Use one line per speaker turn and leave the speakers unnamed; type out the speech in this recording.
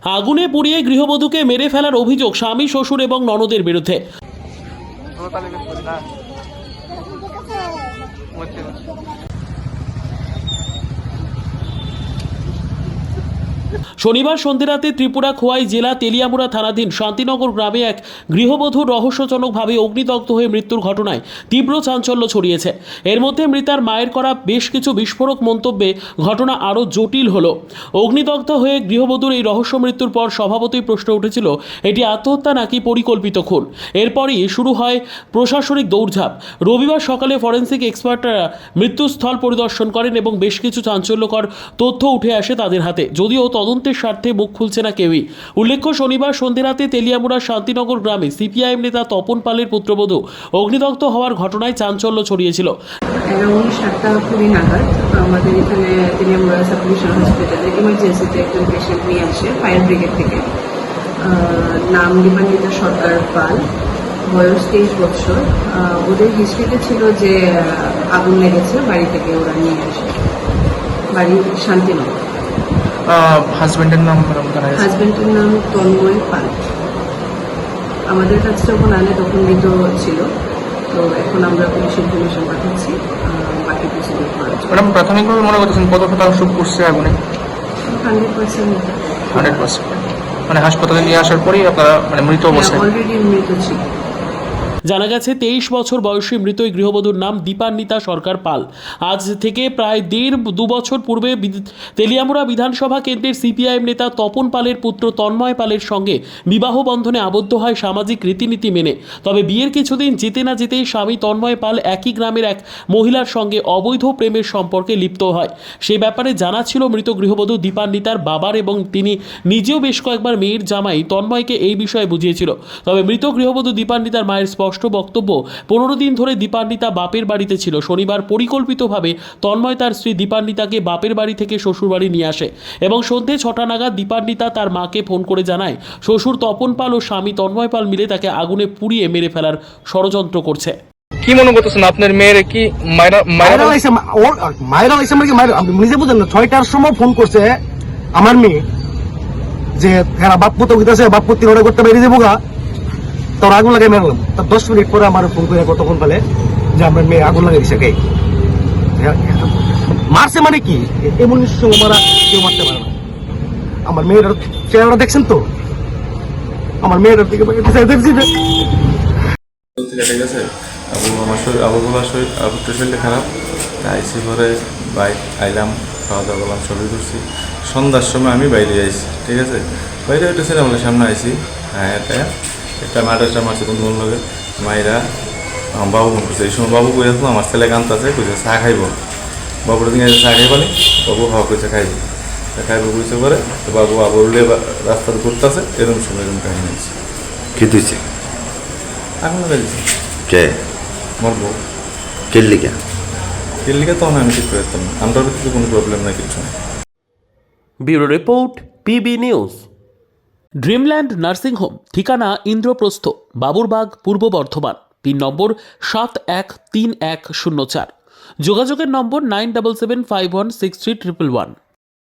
আগুনে পুড়িয়ে গৃহবধূকে মেরে ফেলার অভিযোগ স্বামী, শ্বশুর এবং ননদের বিরুদ্ধে। শনিবার সন্ধ্যারাতে ত্রিপুরা খোয়াই জেলা তেলিয়ামুড়া থানাধীন শান্তিনগর গ্রামে এক গৃহবধূ রহস্যজনকভাবে অগ্নিদগ্ধ হয়ে মৃত্যুর ঘটনায় তীব্র চাঞ্চল্য ছড়িয়েছে। এর মধ্যে মৃতার মায়ের করা বেশ কিছু বিস্ফোরক মন্তব্যে ঘটনা আরও জটিল হলো। অগ্নিদগ্ধ হয়ে গৃহবধূর এই রহস্য মৃত্যুর পর স্বভাবতই প্রশ্ন উঠেছিল, এটি আত্মহত্যা নাকি পরিকল্পিত খুন। এরপরই শুরু হয় প্রশাসনিক দৌড়ঝাঁপ। রবিবার সকালে ফরেন্সিক এক্সপার্টরা মৃত্যুস্থল পরিদর্শন করেন এবং বেশ কিছু চাঞ্চল্যকর তথ্য উঠে আসে তাদের হাতে, যদিও তদন্তের স্বার্থে মুখ খুলছে না কেউই। উল্লেখ্য, শনিবার সন্ধ্যারাতে তেলিয়ামুড়া শান্তিনগর গ্রামে সিপিআইএম নেতা তপন পালের পুত্রবধূ অগ্নিদগ্ধ হওয়ার ঘটনায় চাঞ্চল্য ছড়িয়েছিল।
অ্যারাউন্ড 7:20 নাগাদ আমাদের এখানে তেলিয়ামুড়া সাব ডিভিশন হসপিটালে ইমার্জেন্সিতে একজন পেশেন্ট নিয়ে আসে ফায়ার ব্রিগেড থেকে। নাম দীপান্বিতা সরকার পাল, বয়স 23 বছর। ওদের হিস্ট্রিতে ছিল যে আগুন লেগেছে, বাড়ি থেকে ওরা নিয়ে আসে, বাড়ি শান্তিনগর।
হাজবেন্ডের নাম
হাজবেন্ডের নাম তন্ময় পাল। আমাদের কাছে যখন আনে তখন মৃত ছিল, তো এখন আমরা পুলিশ ইনফরমেশন পাঠাচ্ছি বাকি প্রসিডিউর করার জন্য।
ম্যাডাম, প্রাথমিকভাবে মনে করতেছেন কত শতাংশ পুড়ছে আগুনে?
100%।
মানে হাসপাতালে নিয়ে আসার পরেই আপনারা মানে মৃত অবস্থায়?
অলরেডি মৃত ছিল।
জানা গেছে 23 বছর বয়সী মৃত এই গৃহবধূর নাম দীপান্বিতা সরকার পাল। আজ থেকে প্রায় 1.5-2 বছর পূর্বে তেলিয়ামুড়া বিধানসভা কেন্দ্রের সিপিআইএম নেতা তপন পালের পুত্র তন্ময় পালের সঙ্গে বিবাহ বন্ধনে আবদ্ধ হয় সামাজিক রীতিনীতি মেনে। তবে বিয়ের কিছুদিন যেতে না যেতেই স্বামী তন্ময় পাল একই গ্রামের এক মহিলার সঙ্গে অবৈধ প্রেমের সম্পর্কে লিপ্ত হয়। সেই ব্যাপারে জানা ছিল মৃত গৃহবধূ দীপান্বিতার বাবার এবং তিনি নিজেও বেশ কয়েকবার মেয়ের জামাই তন্ময়কে এই বিষয়ে বুঝিয়েছিল। তবে মৃত গৃহবধূ দীপান্বিতার মায়ের স্পষ্ট বক্তব্য, 15 দিন ধরে দীপান্বিতা বাপের বাড়িতে ছিল। শনিবার পরিকল্পিতভাবে তন্ময় তার স্ত্রী দীপান্বিতাকে বাপের বাড়ি থেকে শ্বশুর বাড়ি নিয়ে আসে এবং সন্ধ্যে 6টা নাগাদ দীপান্বিতা তার মাকে ফোন করে জানায় শ্বশুর তপন পাল ও স্বামী তন্ময় পাল মিলে তাকে আগুনে পুড়িয়ে মেরে ফেলার ষড়যন্ত্র করছে।
কি মনে করতেছেন আপনার মেয়ের কি মায়েরা
নিজে বুঝেন না? 6টার সময় ফোন করছে আমার মেয়ে যে বাপ পুতো গীতাছে, বাপ পুত্তি অর্ডার করতে বেরিয়ে দেবো গা, তোর আগুন লাগাই মারলাম। তার 10 মিনিট পরে আমার ফোন করে তখন বলে যে আমার মেয়ে আগুন লাগাই দিছে। কে মারছে মানে কি? এমন সঙ্গে মারা কেউ মারতে পারে না। আমার মেয়ের চেহারা দেখছেন তো, আমার মেয়ের দিকে দেখছি যে
ঠিক আছে। আবুর শরীরটা খারাপ, আইসি পরে বাইক আইলাম, খাওয়া দাওয়া করলাম, সবই করছি। সন্ধ্যার সময় আমি বাইরে আইসি, ঠিক আছে। বাইরে হইতেছিলাম, আমাদের সামনে আইসি, হ্যাঁ একটা মার্ডারটা মারছে বন্ধু লাগে মায়েরা বাবু ফোন করছে। এই সময় বাবু কই আসলো, আমার ছেলে কান্ত আছে, কইছে চা খাইব। বাবুর দিকে চা খাই পানি, বাবু খাওয়া কইছে খাইব, খাইব কইছে পরে তো বাবু আবরুলে রাস্তাতে ঘুরতেছে, এরকম সময় এরকম কাহিনী আছে।
কি দিচ্ছে?
এখন লাগাই দিচ্ছে
কে?
মরবো
কেল্লিকা
তো আমি ঠিক করে দিতাম না, আমার ভিতরে কোনো প্রবলেম নাই, কিছু না।
Bureau report, PB news. Dreamland nursing home, ঠিকানা ইন্দ্রপ্রস্থ, বাবুরবাগ, পূর্ব বর্ধমান। পিন নম্বর 713104। যোগাযোগের নম্বর 9775163111।